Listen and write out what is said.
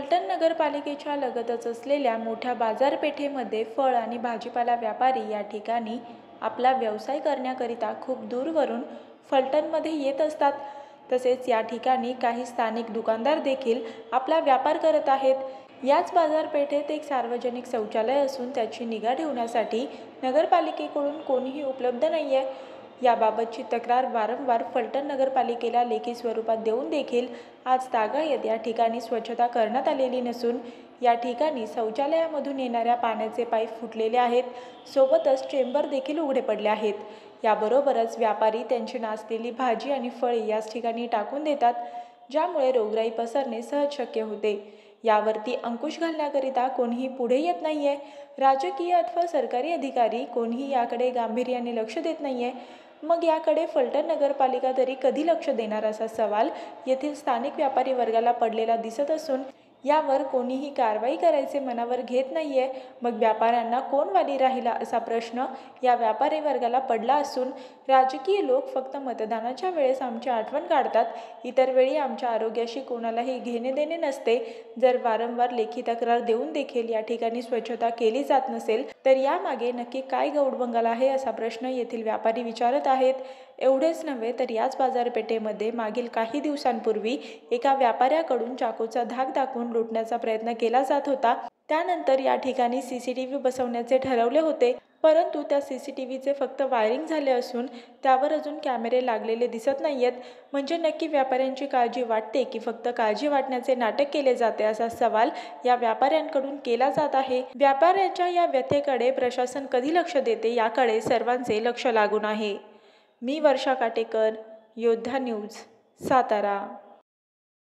फलटण नगरपालिकेच्या लगतच असलेल्या मोठ्या बाजारपेठेमध्ये फळ आणि भाजीपाला व्यापारी या ठिकाणी आपला व्यवसाय करण्याकरिता खूप दूरवरून फलटणमध्ये येत असतात। तसेच या ठिकाणी काही स्थानिक दुकानदार देखील आपला व्यापार करत आहेत। याच बाजारपेठेत एक सार्वजनिक शौचालय असून त्याची निगा ठेवण्यासाठी नगरपालिकेकडून कोणीही उपलब्ध नाही आहे। याबाबतची तक्रार वारंवार फलटण नगरपालिकेला लेखी स्वरूपात देऊन देखील आज तागायत या ठिकाणी स्वच्छता करण्यात आलेली नसून या ठिकाणी शौचालयामधून येणाऱ्या पाण्याचे पाईप फुटलेले आहेत, सोबतच चेंबर देखील उघडे पडले आहेत। याबरोबरच व्यापारी त्यांची नासलेली भाजी आणि फळे याच ठिकाणी टाकून देतात, ज्यामुळे रोगराई पसरणे सहज शक्य होते। यावरती अंकुश घालण्याकरिता कोणीही पुढे येत नाहीये। राजकीय अथवा सरकारी अधिकारी कोणीही याकडे गांभीर्याने लक्ष देत नाहीये। मग याकडे फलटण नगरपालिका तरी कधी लक्ष देणार असा सवाल येथील स्थानिक व्यापारी वर्गाला पडलेला दिसत असून यावर कोणीही कारवाई करायचे मनावर घेत नाहीये। मग व्यापाऱ्यांना कोण वाली राहिला असा प्रश्न या व्यापारी वर्गाला पडला असून राजकीय लोक फक्त मतदानाच्या वेळेस आमची आठवण काढतात, इतर वेळी आमच्या आरोग्याशी कोणालाही घेणे देणे नसते। जर वारंवार लेखी तक्रार देऊन देखील या ठिकाणी स्वच्छता केली जात नसेल तर यामागे नक्की काय गौडबंगाल आहे असा प्रश्न येथील व्यापारी विचारत आहेत। एवढेच नव्हे तर याच बाजारपेठेमध्ये मागील काही दिवसांपूर्वी एका व्यापाऱ्याकडून चाकूचा धाक दाखवून लुटण्याचा प्रयत्न केला जात होता। त्यानंतर या ठिकाणी सीसीटीव्ही बसवण्याचे ठरवले होते, परंतु त्या सीसीटीव्हीचे फक्त वायरिंग झाले असून त्यावर अजून कॅमेरे लागलेले दिसत नाहीयेत। म्हणजे नक्की व्यापाऱ्यांची काळजी वाटते की फक्त काळजी वाटण्याचे नाटक केले जाते असा सवाल या व्यापाऱ्यांकडून केला जात आहे। व्यापाऱ्यांच्या या व्यथेकडे प्रशासन कधी लक्ष देते याकडे सर्वांचे लक्ष लागून आहे। मी वर्षा काटेकर, योद्धा न्यूज, सातारा।